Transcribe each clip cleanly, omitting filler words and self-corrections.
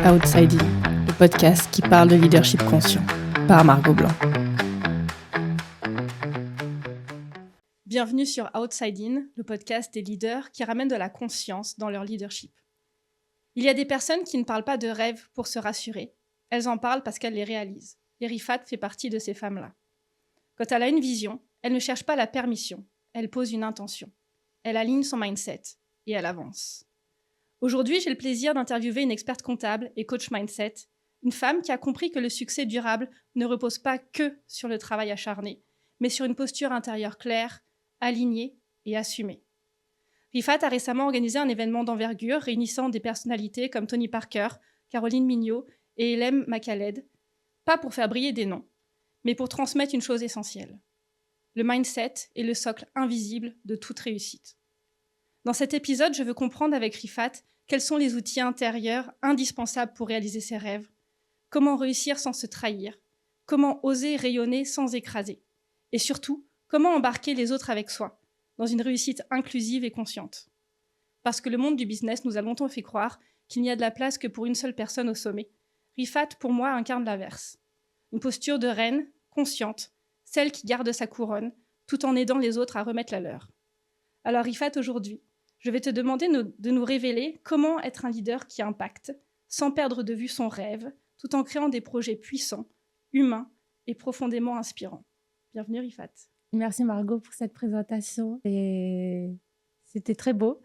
Outside In, le podcast qui parle de leadership conscient, par Margot Blanc. Bienvenue sur Outside In, le podcast des leaders qui ramènent de la conscience dans leur leadership. Il y a des personnes qui ne parlent pas de rêves pour se rassurer. Elles en parlent parce qu'elles les réalisent. Et Rifat fait partie de ces femmes-là. Quand elle a une vision, elle ne cherche pas la permission, elle pose une intention. Elle aligne son mindset et elle avance. Aujourd'hui, j'ai le plaisir d'interviewer une experte comptable et coach mindset, une femme qui a compris que le succès durable ne repose pas que sur le travail acharné, mais sur une posture intérieure claire, alignée et assumée. Rifat a récemment organisé un événement d'envergure réunissant des personnalités comme Tony Parker, Caroline Mignot et Hélène Macaled, pas pour faire briller des noms, mais pour transmettre une chose essentielle. Le mindset est le socle invisible de toute réussite. Dans cet épisode, je veux comprendre avec Rifat quels sont les outils intérieurs indispensables pour réaliser ses rêves, comment réussir sans se trahir, comment oser rayonner sans écraser, et surtout, comment embarquer les autres avec soi, dans une réussite inclusive et consciente. Parce que le monde du business nous a longtemps fait croire qu'il n'y a de la place que pour une seule personne au sommet. Rifat, pour moi, incarne l'inverse. Une posture de reine, consciente, celle qui garde sa couronne, tout en aidant les autres à remettre la leur. Alors Rifat, aujourd'hui, je vais te demander de nous révéler comment être un leader qui impacte, sans perdre de vue son rêve, tout en créant des projets puissants, humains et profondément inspirants. Bienvenue Rifat. Merci Margot pour cette présentation et c'était très beau.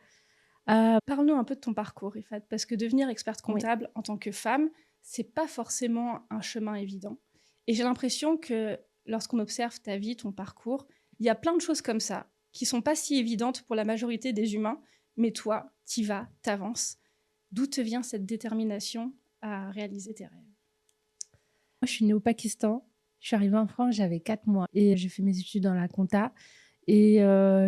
Parle-nous un peu de ton parcours Rifat, parce que devenir experte comptable en tant que femme, c'est pas forcément un chemin évident. Et j'ai l'impression que lorsqu'on observe ta vie, ton parcours, il y a plein de choses comme ça qui sont pas si évidentes pour la majorité des humains, mais toi, t'y vas, t'avances. D'où te vient cette détermination à réaliser tes rêves? Moi, je suis née au Pakistan. Je suis arrivée en France, j'avais 4 mois et j'ai fait mes études dans la compta et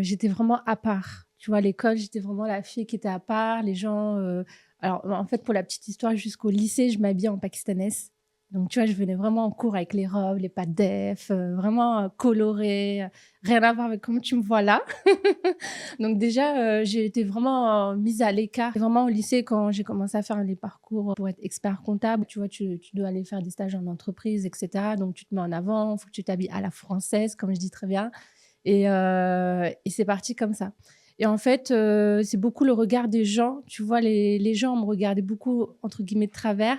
j'étais vraiment à part. Tu vois, à l'école, j'étais vraiment la fille qui était à part. Les gens... Alors, en fait, pour la petite histoire, jusqu'au lycée, je m'habillais en pakistanaise. Donc, tu vois, je venais vraiment en cours avec les robes, les pas def, vraiment colorées, rien à voir avec comment tu me vois là. Donc déjà, j'ai été vraiment mise à l'écart. Et vraiment au lycée, quand j'ai commencé à faire les parcours pour être expert comptable, tu vois, tu dois aller faire des stages en entreprise, etc. Donc tu te mets en avant, il faut que tu t'habilles à la française, comme je dis très bien. Et c'est parti comme ça. Et en fait, c'est beaucoup le regard des gens. Tu vois, les gens me regardaient beaucoup, entre guillemets, de travers.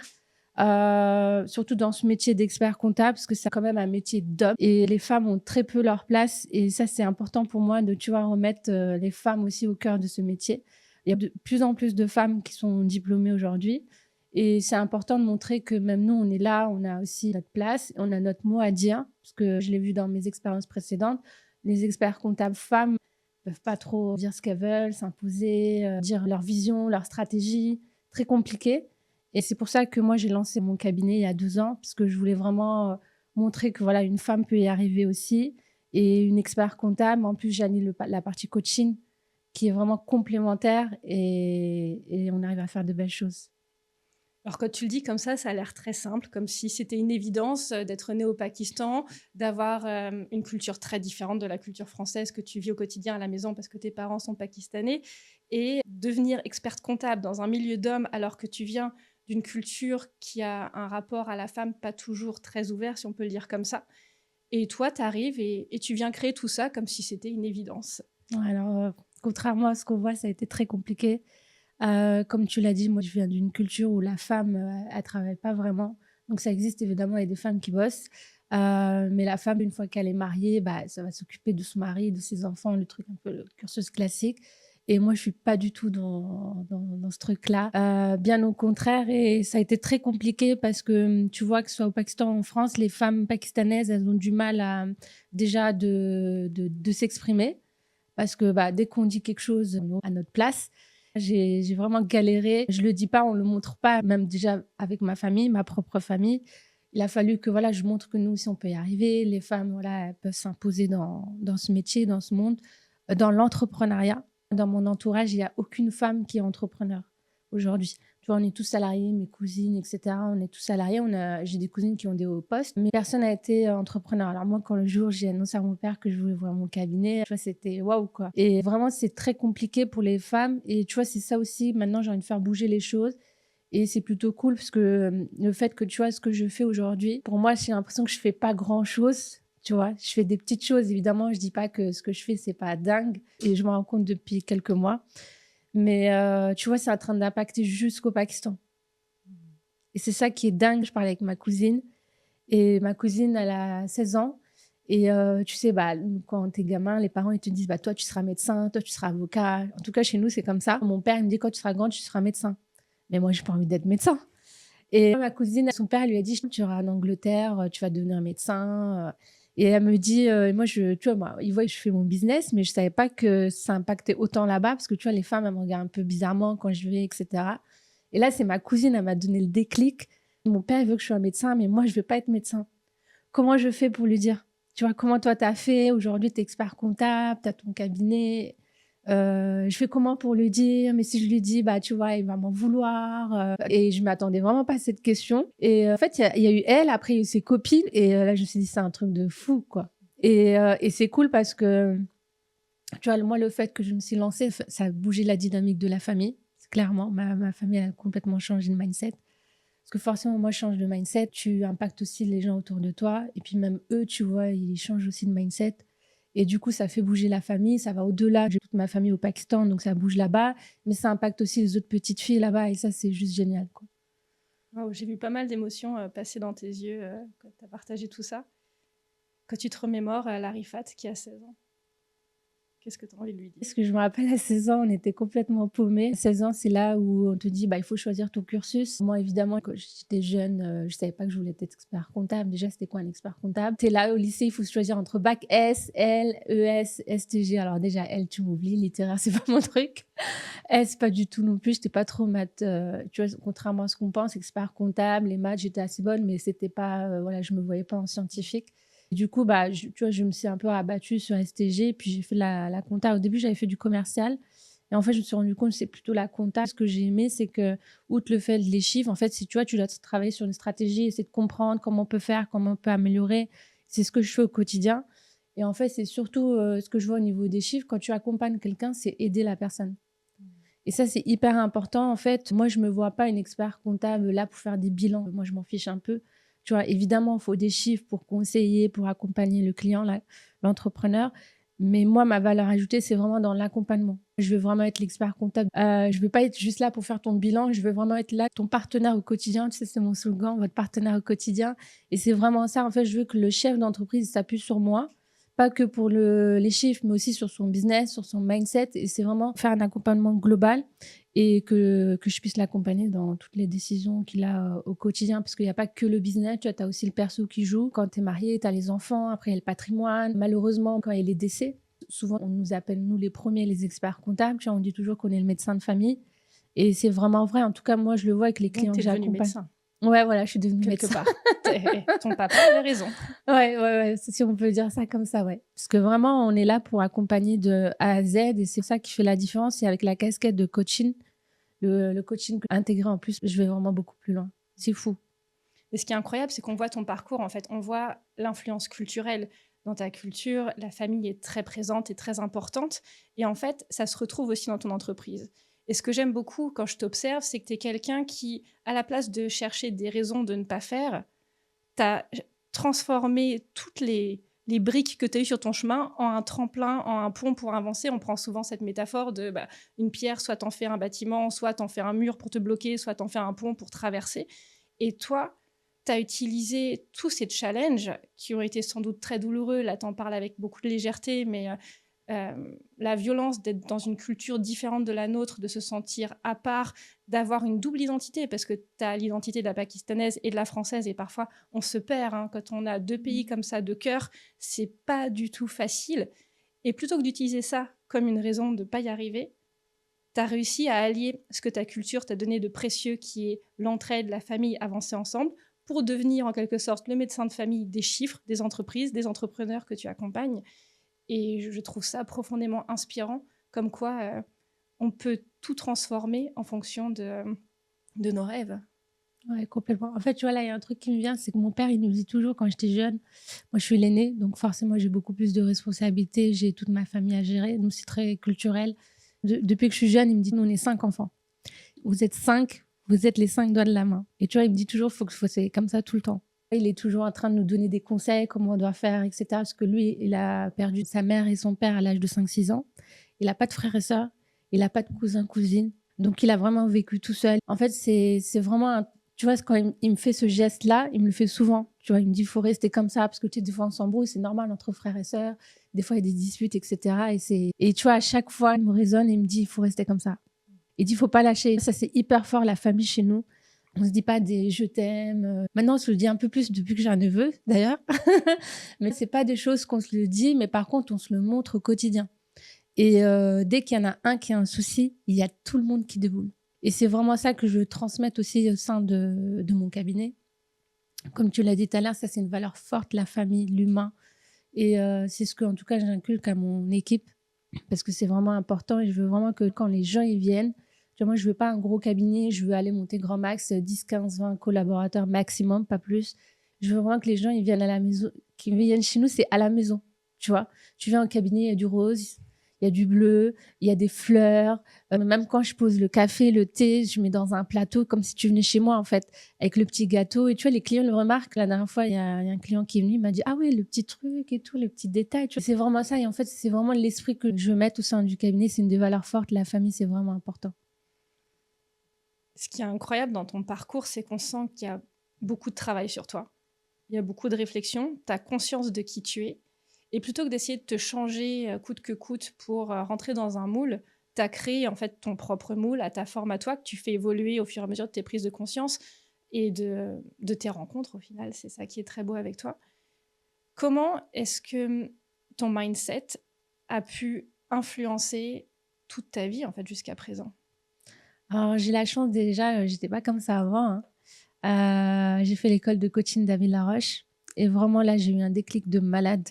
Surtout dans ce métier d'expert comptable, parce que c'est quand même un métier d'homme et les femmes ont très peu leur place. Et ça, c'est important pour moi de, tu vois, remettre les femmes aussi au cœur de ce métier. Il y a de plus en plus de femmes qui sont diplômées aujourd'hui. Et c'est important de montrer que même nous, on est là, on a aussi notre place, on a notre mot à dire, parce que je l'ai vu dans mes expériences précédentes. Les experts comptables femmes peuvent pas trop dire ce qu'elles veulent, s'imposer, dire leur vision, leur stratégie. Très compliqué. Et c'est pour ça que moi, j'ai lancé mon cabinet il y a 2 ans, parce que je voulais vraiment montrer que voilà, une femme peut y arriver aussi. Et une expert comptable, en plus, j'anime la partie coaching, qui est vraiment complémentaire et on arrive à faire de belles choses. Alors quand tu le dis comme ça a l'air très simple, comme si c'était une évidence d'être né au Pakistan, d'avoir une culture très différente de la culture française que tu vis au quotidien à la maison parce que tes parents sont pakistanais, et devenir experte comptable dans un milieu d'hommes alors que tu viens d'une culture qui a un rapport à la femme pas toujours très ouvert, si on peut le dire comme ça. Et toi, tu arrives et tu viens créer tout ça comme si c'était une évidence. Alors, contrairement à ce qu'on voit, ça a été très compliqué. Comme tu l'as dit, moi, je viens d'une culture où la femme, elle travaille pas vraiment. Donc, ça existe évidemment, il y a des femmes qui bossent. Mais la femme, une fois qu'elle est mariée, bah, ça va s'occuper de son mari, de ses enfants, le truc un peu le cursus classique. Et moi, je suis pas du tout dans ce truc-là. Bien au contraire, et ça a été très compliqué parce que tu vois que ce soit au Pakistan ou en France, les femmes pakistanaises, elles ont du mal à déjà de s'exprimer parce que bah, dès qu'on dit quelque chose à notre place, j'ai vraiment galéré. Je le dis pas, on le montre pas, même déjà avec ma famille, ma propre famille. Il a fallu que voilà, je montre que nous aussi on peut y arriver. Les femmes, voilà, elles peuvent s'imposer dans ce métier, dans ce monde, dans l'entrepreneuriat. Dans mon entourage, il n'y a aucune femme qui est entrepreneur aujourd'hui. Tu vois, on est tous salariés, mes cousines, etc. On est tous salariés. J'ai des cousines qui ont des hauts postes, mais personne n'a été entrepreneur. Alors moi, quand le jour j'ai annoncé à mon père que je voulais ouvrir mon cabinet, tu vois, c'était waouh quoi. Et vraiment, c'est très compliqué pour les femmes. Et tu vois, c'est ça aussi. Maintenant, j'ai envie de faire bouger les choses. Et c'est plutôt cool parce que le fait que tu vois ce que je fais aujourd'hui, pour moi, j'ai l'impression que je fais pas grand-chose. Tu vois, je fais des petites choses. Évidemment, je dis pas que ce que je fais, c'est pas dingue. Et je me rends compte depuis quelques mois. Mais tu vois, c'est en train d'impacter jusqu'au Pakistan. Et c'est ça qui est dingue. Je parlais avec ma cousine. Et ma cousine, elle a 16 ans. Et tu sais, bah, quand t'es gamin, les parents, ils te disent, bah, toi, tu seras médecin, toi, tu seras avocat. En tout cas, chez nous, c'est comme ça. Mon père, il me dit, quand tu seras grande, tu seras médecin. Mais moi, j'ai pas envie d'être médecin. Et ma cousine, son père lui a dit, tu iras en Angleterre, tu vas devenir médecin. Et elle me dit, moi, tu vois, moi, il voit que je fais mon business, mais je savais pas que ça impactait autant là-bas, parce que tu vois, les femmes, elles me regardent un peu bizarrement quand je vais, etc. Et là, c'est ma cousine, elle m'a donné le déclic. Mon père, il veut que je sois médecin, mais moi, je veux pas être médecin. Comment je fais pour lui dire? Tu vois, comment toi, tu as fait? Aujourd'hui, tu es expert comptable, tu as ton cabinet. Je fais comment pour lui dire? Mais si je lui dis, bah, tu vois, il va m'en vouloir. Et je m'attendais vraiment pas à cette question. Et en fait, il y a eu elle, après, il y a eu ses copines. Et là, je me suis dit, c'est un truc de fou, quoi. Et c'est cool parce que, tu vois, moi, le fait que je me suis lancée, ça a bougé la dynamique de la famille. Clairement, ma famille a complètement changé de mindset. Parce que forcément, moi, je change de mindset. Tu impactes aussi les gens autour de toi. Et puis même eux, tu vois, ils changent aussi de mindset. Et du coup, ça fait bouger la famille. Ça va au-delà. J'ai toute ma famille au Pakistan, donc ça bouge là-bas. Mais ça impacte aussi les autres petites filles là-bas. Et ça, c'est juste génial, quoi. Wow, j'ai vu pas mal d'émotions passer dans tes yeux quand tu as partagé tout ça. Quand tu te remémores à Larifat qui a 16 ans, qu'est-ce que tu as envie de lui dire? Parce que je me rappelle, à 16 ans, on était complètement paumés. À 16 ans, c'est là où on te dit, bah, il faut choisir ton cursus. Moi, évidemment, quand j'étais jeune, je savais pas que je voulais être expert comptable. Déjà, c'était quoi un expert comptable? T'es là au lycée, il faut choisir entre bac S, L, ES, STG. Alors déjà, L, tu m'oublies, littéraire, c'est pas mon truc. S, pas du tout non plus. J'étais pas trop maths. Tu vois, contrairement à ce qu'on pense, expert comptable, les maths, j'étais assez bonne, mais c'était pas, voilà, je me voyais pas en scientifique. Et du coup, bah, tu vois, je me suis un peu rabattue sur STG, puis j'ai fait la compta. Au début, j'avais fait du commercial. Et en fait, je me suis rendu compte que c'est plutôt la compta. Ce que j'ai aimé, c'est que, outre le fait des chiffres, en fait, si tu vois, tu dois travailler sur une stratégie, essayer de comprendre comment on peut faire, comment on peut améliorer. C'est ce que je fais au quotidien. Et en fait, c'est surtout ce que je vois au niveau des chiffres. Quand tu accompagnes quelqu'un, c'est aider la personne. Et ça, c'est hyper important. En fait, moi, je me vois pas une expert comptable là pour faire des bilans. Moi, je m'en fiche un peu. Tu vois, évidemment, il faut des chiffres pour conseiller, pour accompagner le client, l'entrepreneur. Mais moi, ma valeur ajoutée, c'est vraiment dans l'accompagnement. Je veux vraiment être l'expert comptable. Je veux pas être juste là pour faire ton bilan. Je veux vraiment être là, ton partenaire au quotidien. Tu sais, c'est mon slogan, votre partenaire au quotidien. Et c'est vraiment ça. En fait, je veux que le chef d'entreprise s'appuie sur moi, pas que pour les chiffres, mais aussi sur son business, sur son mindset. Et c'est vraiment faire un accompagnement global et que je puisse l'accompagner dans toutes les décisions qu'il a au quotidien. Parce qu'il n'y a pas que le business, tu as aussi le perso qui joue. Quand tu es marié, tu as les enfants, après il y a le patrimoine. Malheureusement, quand il y a les décès, souvent on nous appelle, nous les premiers, les experts comptables. Tu vois, on dit toujours qu'on est le médecin de famille. Et c'est vraiment vrai. En tout cas, moi, je le vois avec les clients Donc, que tu es devenu j'accompagne. médecin, Ouais, voilà, je suis devenue quelque médecin. part. Ton papa avait raison. Ouais, si on peut dire ça comme ça, ouais. Parce que vraiment, on est là pour accompagner de A à Z et c'est ça qui fait la différence. Et avec la casquette de coaching, le coaching intégré en plus, je vais vraiment beaucoup plus loin. C'est fou. Et ce qui est incroyable, c'est qu'on voit ton parcours, en fait. On voit l'influence culturelle dans ta culture. La famille est très présente et très importante. Et en fait, ça se retrouve aussi dans ton entreprise. Et ce que j'aime beaucoup quand je t'observe, c'est que tu es quelqu'un qui, à la place de chercher des raisons de ne pas faire, tu as transformé toutes les briques que tu as eues sur ton chemin en un tremplin, en un pont pour avancer. On prend souvent cette métaphore de une pierre, soit t'en fais un bâtiment, soit t'en fais un mur pour te bloquer, soit t'en fais un pont pour traverser. Et toi, tu as utilisé tous ces challenges qui ont été sans doute très douloureux. Là, t'en parles avec beaucoup de légèreté, mais la violence d'être dans une culture différente de la nôtre, de se sentir à part, d'avoir une double identité, parce que tu as l'identité de la pakistanaise et de la française, et parfois on se perd. Quand on a deux pays comme ça de cœur, c'est pas du tout facile. Et plutôt que d'utiliser ça comme une raison de ne pas y arriver, tu as réussi à allier ce que ta culture t'a donné de précieux, qui est l'entraide, la famille, avancer ensemble, pour devenir en quelque sorte le médecin de famille des chiffres, des entreprises, des entrepreneurs que tu accompagnes. Et je trouve ça profondément inspirant, comme quoi on peut tout transformer en fonction de nos rêves. Ouais, complètement. En fait, tu vois, là, il y a un truc qui me vient, c'est que mon père, il nous dit toujours, quand j'étais jeune, moi, je suis l'aînée, donc forcément, j'ai beaucoup plus de responsabilités, j'ai toute ma famille à gérer, donc c'est très culturel. Depuis que je suis jeune, il me dit, nous, on est 5 enfants. Vous êtes 5, Vous êtes les 5 doigts de la main. Et tu vois, il me dit toujours, c'est comme ça tout le temps. Il est toujours en train de nous donner des conseils, comment on doit faire, etc. Parce que lui, il a perdu sa mère et son père à l'âge de 5-6 ans. Il n'a pas de frères et sœurs. Il n'a pas de cousins, cousines. Donc, il a vraiment vécu tout seul. En fait, c'est vraiment tu vois, quand il me fait ce geste-là, il me le fait souvent. Tu vois, il me dit, il faut rester comme ça, parce que tu sais, des fois, on s'embrouille, c'est normal entre frères et sœurs. Des fois, il y a des disputes, etc. Et tu vois, à chaque fois, il me raisonne et il me dit, il faut rester comme ça. Il dit, il faut pas lâcher. Ça, c'est hyper fort, la famille chez nous. On se dit pas des je t'aime. Maintenant, on se le dit un peu plus depuis que j'ai un neveu, d'ailleurs. Mais c'est pas des choses qu'on se le dit, mais par contre, on se le montre au quotidien. Et dès qu'il y en a un qui a un souci, il y a tout le monde qui déboule. Et c'est vraiment ça que je veux transmettre aussi au sein de mon cabinet. Comme tu l'as dit tout à l'heure, ça, c'est une valeur forte, la famille, l'humain. Et c'est ce que, en tout cas, j'inculque à mon équipe parce que c'est vraiment important. Et je veux vraiment que quand les gens y viennent, tu vois, moi, je veux pas un gros cabinet, je veux aller monter grand max, 10, 15, 20 collaborateurs maximum, pas plus. Je veux vraiment que les gens ils viennent à la maison, qu'ils viennent chez nous, c'est à la maison, tu vois. Tu viens au cabinet, il y a du rose, il y a du bleu, il y a des fleurs. Même quand je pose le café, le thé, je mets dans un plateau comme si tu venais chez moi, en fait, avec le petit gâteau. Et tu vois, les clients le remarquent. La dernière fois, il y a un client qui est venu, il m'a dit, ah ouais, le petit truc et tout, les petits détails. Tu vois, c'est vraiment ça. Et en fait, c'est vraiment l'esprit que je veux mettre au sein du cabinet. C'est une des valeurs fortes. La famille, c'est vraiment important. Ce qui est incroyable dans ton parcours, c'est qu'on sent qu'il y a beaucoup de travail sur toi. Il y a beaucoup de réflexion, tu as conscience de qui tu es. Et plutôt que d'essayer de te changer coûte que coûte pour rentrer dans un moule, tu as créé en fait ton propre moule à ta forme à toi, que tu fais évoluer au fur et à mesure de tes prises de conscience et de tes rencontres au final. C'est ça qui est très beau avec toi. Comment est-ce que ton mindset a pu influencer toute ta vie en fait jusqu'à présent? Alors, j'ai la chance déjà, j'étais pas comme ça avant, hein. J'ai fait l'école de coaching David-Laroche et vraiment là, j'ai eu un déclic de malade.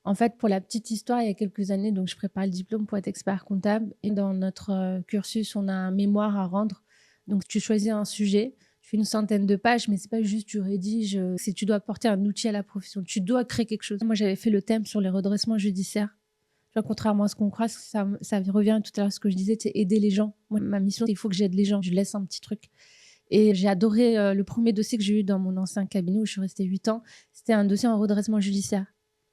En fait, pour la petite histoire, il y a quelques années, donc je prépare le diplôme pour être expert comptable et dans notre cursus, on a un mémoire à rendre. Donc, tu choisis un sujet, tu fais une centaine de pages, mais c'est pas juste tu rédiges, c'est tu dois apporter un outil à la profession, tu dois créer quelque chose. Moi, j'avais fait le thème sur les redressements judiciaires. Tu vois, contrairement à ce qu'on croit, ça revient tout à l'heure à ce que je disais, c'est aider les gens. Moi, ma mission, il faut que j'aide les gens. Je laisse un petit truc. Et j'ai adoré le premier dossier que j'ai eu dans mon ancien cabinet où je suis restée 8 ans. C'était un dossier en redressement judiciaire.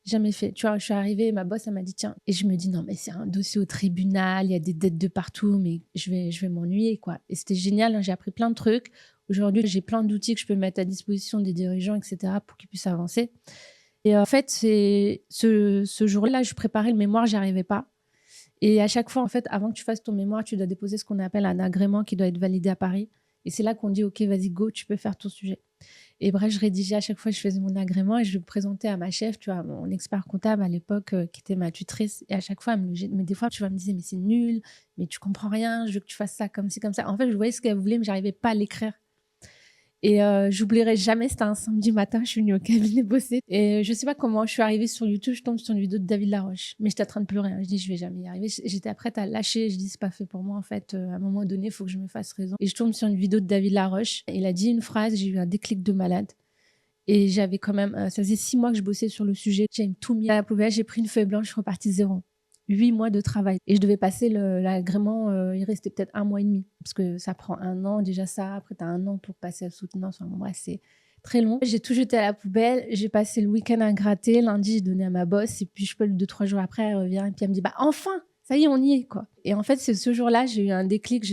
Jamais fait. Tu vois, je suis arrivée, ma boss, elle m'a dit, tiens. Et je me dis, non, mais c'est un dossier au tribunal, il y a des dettes de partout, mais je vais m'ennuyer, quoi. Et c'était génial, hein, j'ai appris plein de trucs. Aujourd'hui, j'ai plein d'outils que je peux mettre à disposition des dirigeants, etc., pour qu'ils puissent avancer. Et en fait, c'est ce jour-là, je préparais le mémoire, j'y arrivais pas. Et à chaque fois, en fait, avant que tu fasses ton mémoire, tu dois déposer ce qu'on appelle un agrément qui doit être validé à Paris. Et c'est là qu'on dit, OK, vas-y, go, tu peux faire ton sujet. Et bref, je rédigeais à chaque fois, je faisais mon agrément et je le présentais à ma chef, tu vois, mon expert comptable à l'époque, qui était ma tutrice. Et à chaque fois, mais des fois, tu vas me dire, mais c'est nul, mais tu comprends rien, je veux que tu fasses ça comme ci, comme ça. En fait, je voyais ce qu'elle voulait, mais j'arrivais pas à l'écrire. Et j'oublierai jamais, c'était un samedi matin, je suis venue au cabinet bosser. Et je sais pas comment, je suis arrivée sur YouTube, je tombe sur une vidéo de David Laroche. Mais j'étais en train de pleurer, hein. Je dis, je vais jamais y arriver. J'étais prête à lâcher, je dis, c'est pas fait pour moi, en fait. À un moment donné, il faut que je me fasse raison. Et je tombe sur une vidéo de David Laroche. Il a dit une phrase, j'ai eu un déclic de malade. Et j'avais quand même, ça faisait 6 mois que je bossais sur le sujet. J'ai tout mis à la poubelle, j'ai pris une feuille blanche, je suis repartie zéro. 8 mois de travail. Et je devais passer l'agrément, il restait peut-être 1 mois et demi. Parce que ça prend 1 an, déjà ça. Après, tu as 1 an pour passer à la soutenance. Enfin, bon, bref, c'est très long. J'ai tout jeté à la poubelle. J'ai passé le week-end à gratter. Lundi, j'ai donné à ma boss. Et puis, je peux 2-3 jours après, elle revient. Et puis, elle me dit, bah, enfin, ça y est, on y est, quoi. Et en fait, c'est ce jour-là, j'ai eu un déclic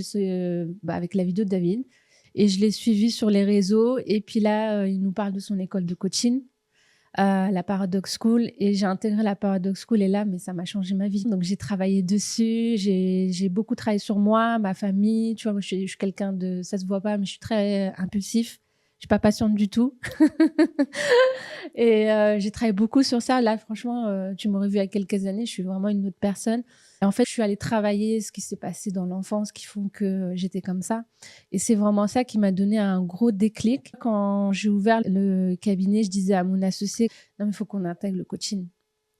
avec la vidéo de David. Et je l'ai suivi sur les réseaux. Et puis là, il nous parle de son école de coaching. La Paradox School, et j'ai intégré la Paradox School et là, mais ça m'a changé ma vie. Donc j'ai travaillé dessus, j'ai beaucoup travaillé sur moi, ma famille. Tu vois, moi je suis quelqu'un de, ça se voit pas, mais je suis très impulsif. Je suis pas patiente du tout. Et j'ai travaillé beaucoup sur ça. Là, franchement, tu m'aurais vu il y a quelques années, je suis vraiment une autre personne. Et en fait, je suis allée travailler ce qui s'est passé dans l'enfance qui font que j'étais comme ça. Et c'est vraiment ça qui m'a donné un gros déclic. Quand j'ai ouvert le cabinet, je disais à mon associé, non, mais il faut qu'on intègre le coaching.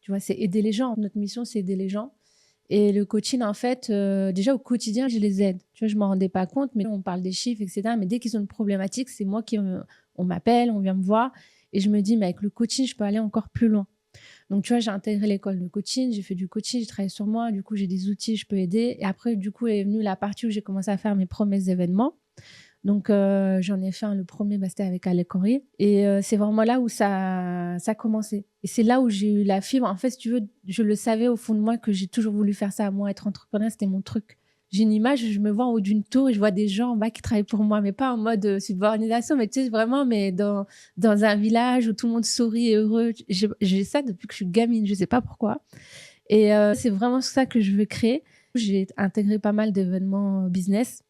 Tu vois, c'est aider les gens. Notre mission, c'est aider les gens. Et le coaching, en fait, déjà au quotidien, je les aide. Tu vois, je m'en rendais pas compte, mais on parle des chiffres, etc. Mais dès qu'ils ont une problématique, c'est moi on m'appelle, on vient me voir. Et je me dis, mais avec le coaching, je peux aller encore plus loin. Donc, tu vois, j'ai intégré l'école de coaching, j'ai fait du coaching, j'ai travaillé sur moi. Du coup, j'ai des outils, je peux aider. Et après, du coup, est venue la partie où j'ai commencé à faire mes premiers événements. Donc, j'en ai fait le premier, c'était avec Alec Henry. Et c'est vraiment là où ça a commencé. Et c'est là où j'ai eu la fibre. En fait, si tu veux, je le savais au fond de moi que j'ai toujours voulu faire ça. Moi, être entrepreneur, c'était mon truc. J'ai une image, je me vois en haut d'une tour et je vois des gens en bas qui travaillent pour moi, mais pas en mode subordination, mais tu sais, vraiment, mais dans un village où tout le monde sourit et heureux. J'ai ça depuis que je suis gamine, je sais pas pourquoi. Et c'est vraiment ça que je veux créer. J'ai intégré pas mal d'événements business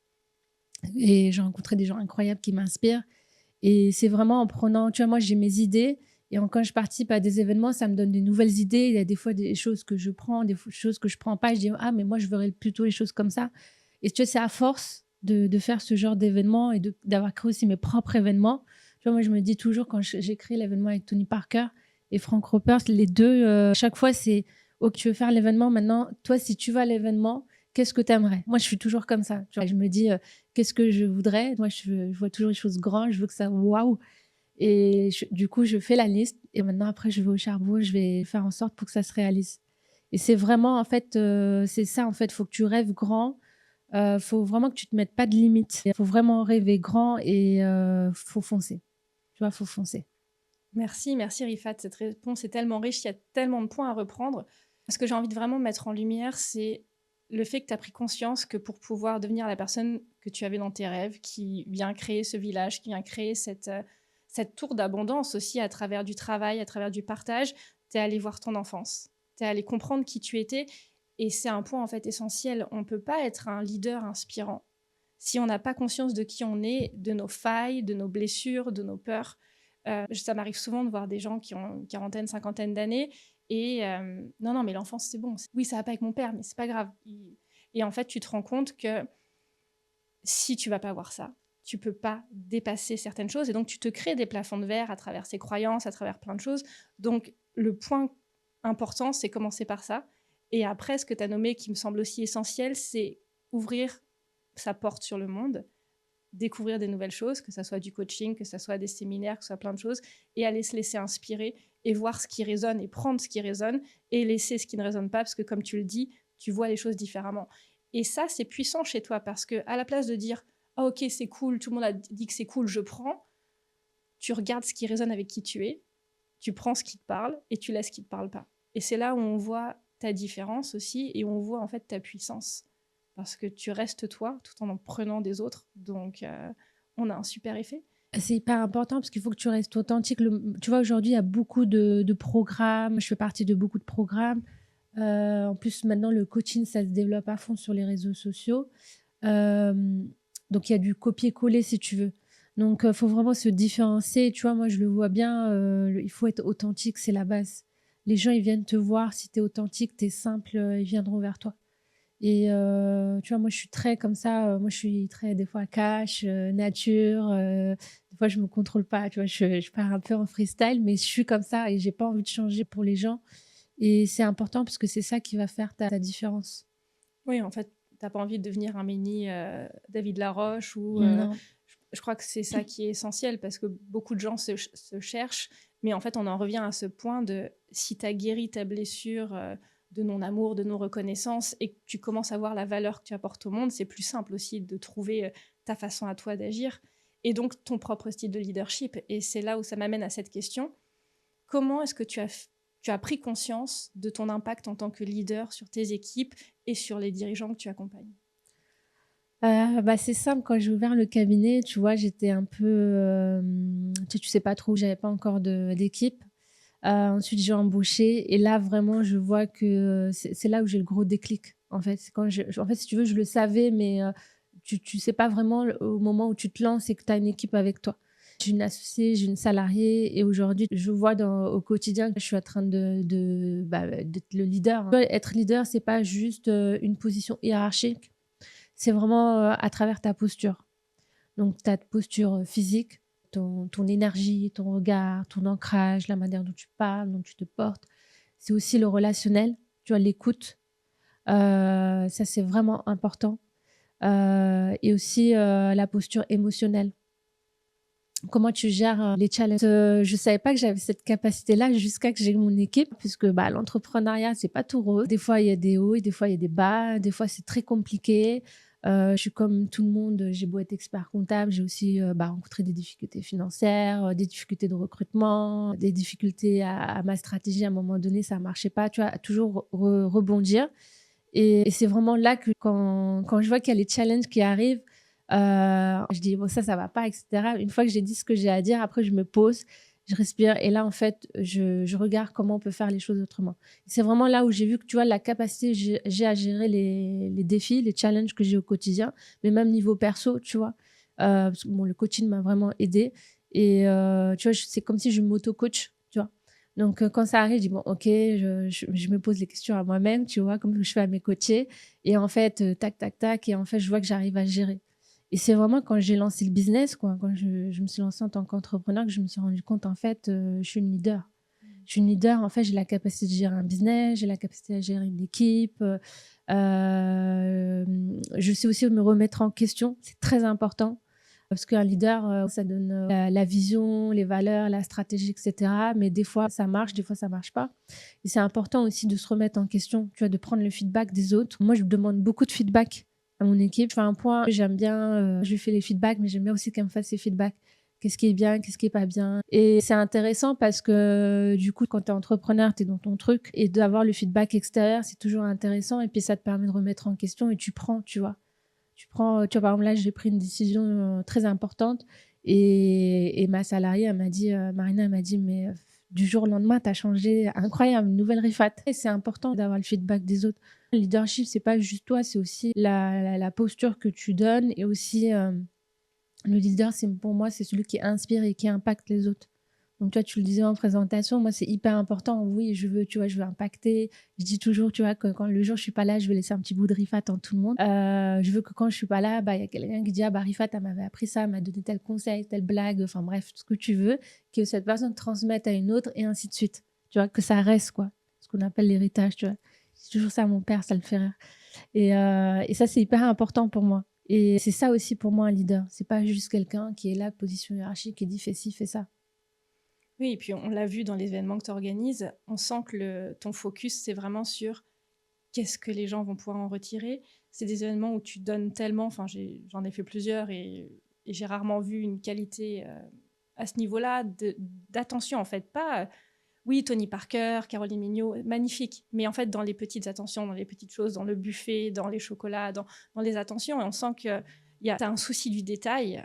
et j'ai rencontré des gens incroyables qui m'inspirent. Et c'est vraiment en prenant, tu vois, moi j'ai mes idées et quand je participe à des événements, ça me donne des nouvelles idées. Il y a des fois des choses que je prends, choses que je prends pas. Je dis, ah, mais moi je verrais plutôt les choses comme ça. Et tu vois, c'est à force de faire ce genre d'événements et d'avoir créé aussi mes propres événements. Tu vois, moi je me dis toujours, quand j'ai créé l'événement avec Tony Parker et Frank Ropers, les deux, chaque fois c'est, ok, tu veux faire l'événement maintenant, toi si tu vas à l'événement, qu'est-ce que tu aimerais? Moi je suis toujours comme ça. Tu vois, je me dis, qu'est-ce que je voudrais? Moi je vois toujours les choses grandes, je veux que ça, waouh! Et du coup, je fais la liste et maintenant, après, je vais au charbon, je vais faire en sorte pour que ça se réalise. Et c'est vraiment, en fait, c'est ça, en fait, il faut que tu rêves grand. Faut vraiment que tu te mettes pas de limites. Il faut vraiment rêver grand et faut foncer. Tu vois, faut foncer. Merci Rifat. Cette réponse est tellement riche, il y a tellement de points à reprendre. Ce que j'ai envie de vraiment mettre en lumière, c'est le fait que tu as pris conscience que pour pouvoir devenir la personne que tu avais dans tes rêves, qui vient créer ce village, qui vient créer cette tour d'abondance aussi à travers du travail, à travers du partage, tu es allé voir ton enfance, tu es allé comprendre qui tu étais. Et c'est un point en fait essentiel. On ne peut pas être un leader inspirant si on n'a pas conscience de qui on est, de nos failles, de nos blessures, de nos peurs. Ça m'arrive souvent de voir des gens qui ont une quarantaine, cinquantaine d'années et non, mais l'enfance, c'est bon. Oui, ça va pas avec mon père, mais c'est pas grave. Et en fait, tu te rends compte que si tu vas pas voir ça, tu peux pas dépasser certaines choses et donc tu te crées des plafonds de verre à travers ces croyances, à travers plein de choses. Donc, le point important, c'est commencer par ça. Et après, ce que tu as nommé qui me semble aussi essentiel, c'est ouvrir sa porte sur le monde, découvrir des nouvelles choses, que ce soit du coaching, que ce soit des séminaires, que ce soit plein de choses, et aller se laisser inspirer et voir ce qui résonne et prendre ce qui résonne et laisser ce qui ne résonne pas, parce que comme tu le dis, tu vois les choses différemment. Et ça, c'est puissant chez toi, parce que à la place de dire « Ah ok, c'est cool, tout le monde a dit que c'est cool, je prends », tu regardes ce qui résonne avec qui tu es, tu prends ce qui te parle et tu laisses ce qui ne te parle pas. Et c'est là où on voit ta différence aussi et on voit en fait ta puissance. Parce que tu restes toi tout en prenant des autres. Donc, on a un super effet. C'est hyper important parce qu'il faut que tu restes authentique. Tu vois, aujourd'hui, il y a beaucoup de programmes. Je fais partie de beaucoup de programmes. En plus, maintenant, le coaching, ça se développe à fond sur les réseaux sociaux. Donc, il y a du copier-coller, si tu veux. Donc, il faut vraiment se différencier. Tu vois, moi, je le vois bien. Il faut être authentique, c'est la base. Les gens, ils viennent te voir. Si tu es authentique, tu es simple, ils viendront vers toi. Et tu vois, moi, je suis très comme ça. Moi, je suis très, des fois, cash, nature. Des fois, je me contrôle pas. Tu vois, je pars un peu en freestyle, mais je suis comme ça et j'ai pas envie de changer pour les gens. Et c'est important parce que c'est ça qui va faire ta différence. Oui, en fait, t'as pas envie de devenir un mini David Laroche ou Non. je crois que c'est ça qui est essentiel parce que beaucoup de gens se cherchent, mais en fait, on en revient à ce point de si tu as guéri ta blessure de non-amour, de non-reconnaissance et que tu commences à voir la valeur que tu apportes au monde, c'est plus simple aussi de trouver ta façon à toi d'agir et donc ton propre style de leadership. Et c'est là où ça m'amène à cette question. Comment est-ce que tu as pris conscience de ton impact en tant que leader sur tes équipes et sur les dirigeants que tu accompagnes? C'est simple, quand j'ai ouvert le cabinet, tu vois, j'étais un peu, tu sais pas trop, j'avais pas encore d'équipe. Ensuite, j'ai embauché et là, vraiment, je vois que c'est là où j'ai le gros déclic, en fait. C'est quand en fait, si tu veux, je le savais, mais tu sais pas vraiment au moment où tu te lances et que tu as une équipe avec toi. J'ai une associée, j'ai une salariée et aujourd'hui, je vois au quotidien que je suis en train d'être le leader, hein. Être leader, c'est pas juste une position hiérarchique, c'est vraiment à travers ta posture. Donc, ta posture physique, ton énergie, ton regard, ton ancrage, la manière dont tu parles, dont tu te portes. C'est aussi le relationnel, tu vois, l'écoute. Ça, c'est vraiment important. Et aussi la posture émotionnelle. Comment tu gères les challenges. Je ne savais pas que j'avais cette capacité-là jusqu'à que j'ai mon équipe, puisque l'entrepreneuriat, c'est pas tout rose. Des fois, il y a des hauts et des fois, il y a des bas. Des fois, c'est très compliqué. Je suis comme tout le monde, j'ai beau être expert comptable, j'ai aussi, rencontré des difficultés financières, des difficultés de recrutement, des difficultés à ma stratégie. À un moment donné, ça marchait pas, tu vois? À toujours rebondir et c'est vraiment là que quand je vois qu'il y a les challenges qui arrivent, je dis: «Bon ça va pas» et cetera. Une fois que j'ai dit ce que j'ai à dire, après je me pose, je respire et là, en fait, je regarde comment on peut faire les choses autrement. C'est vraiment là où j'ai vu que, tu vois, la capacité j'ai à gérer les défis, les challenges que j'ai au quotidien, mais même niveau perso, tu vois? Parce que bon, le coaching m'a vraiment aidée et tu vois, c'est comme si je m'auto-coach, tu vois? Donc quand ça arrive, je dis: «Bon OK», je me pose les questions à moi-même, tu vois? Comme je fais à mes coachés et en fait, tac, tac, tac et en fait, je vois que j'arrive à gérer. Et c'est vraiment quand j'ai lancé le business, quoi, quand je me suis lancée en tant qu'entrepreneur que je me suis rendu compte, en fait, je suis une leader. Je suis une leader, en fait, j'ai la capacité de gérer un business, j'ai la capacité à gérer une équipe, je sais aussi me remettre en question, c'est très important. Parce qu'un leader, ça donne, la vision, les valeurs, la stratégie et cetera. Mais des fois, ça marche, des fois, ça marche pas et c'est important aussi de se remettre en question, tu vois? De prendre le feedback des autres. Moi, je demande beaucoup de feedback à mon équipe. Je fais un point, j'aime bien, je lui fais les feedbacks, mais j'aime bien aussi qu'elle me fasse ses feedbacks. Qu'est-ce qui est bien, qu'est-ce qui est pas bien et c'est intéressant parce que, du coup, quand tu es entrepreneur, tu es dans ton truc et d'avoir le feedback extérieur, c'est toujours intéressant et puis ça te permet de remettre en question et tu prends, tu vois? Tu vois, par exemple, là, j'ai pris une décision, très importante et ma salariée, elle m'a dit, Marina, elle m'a dit: «Mais, du jour au lendemain, tu as changé, incroyable, une nouvelle Rifat» et c'est important d'avoir le feedback des autres. Le leadership, c'est pas juste toi, c'est aussi la posture que tu donnes et aussi, le leader, c'est pour moi, c'est celui qui inspire et qui impacte les autres. Donc toi, tu le disais en présentation, moi, c'est hyper important. Oui, je veux, tu vois, je veux impacter. Je dis toujours, tu vois, que quand le jour où je suis pas là, je veux laisser un petit bout de Rifat en tout le monde. Je veux que quand je suis pas là, il y a quelqu'un qui dit, ah, Rifat, elle m'avait appris ça, elle m'a donné tel conseil, telle blague, enfin bref, tout ce que tu veux, que cette personne transmette à une autre et ainsi de suite. Tu vois, que ça reste, quoi. Ce qu'on appelle l'héritage, tu vois. C'est toujours ça à mon père, ça le fait rire. Et ça, c'est hyper important pour moi. Et c'est ça aussi pour moi un leader. C'est pas juste quelqu'un qui est là, position hiérarchique, et dit fais ci, fais ça. Oui, et puis on l'a vu dans les événements que tu organises, on sent que ton focus, c'est vraiment sur qu'est-ce que les gens vont pouvoir en retirer. C'est des événements où tu donnes tellement, enfin j'en ai fait plusieurs et j'ai rarement vu une qualité à ce niveau-là d'attention en fait. Pas, oui, Tony Parker, Caroline Mignot, magnifique, mais en fait dans les petites attentions, dans les petites choses, dans le buffet, dans les chocolats, dans les attentions, et on sent que tu as un souci du détail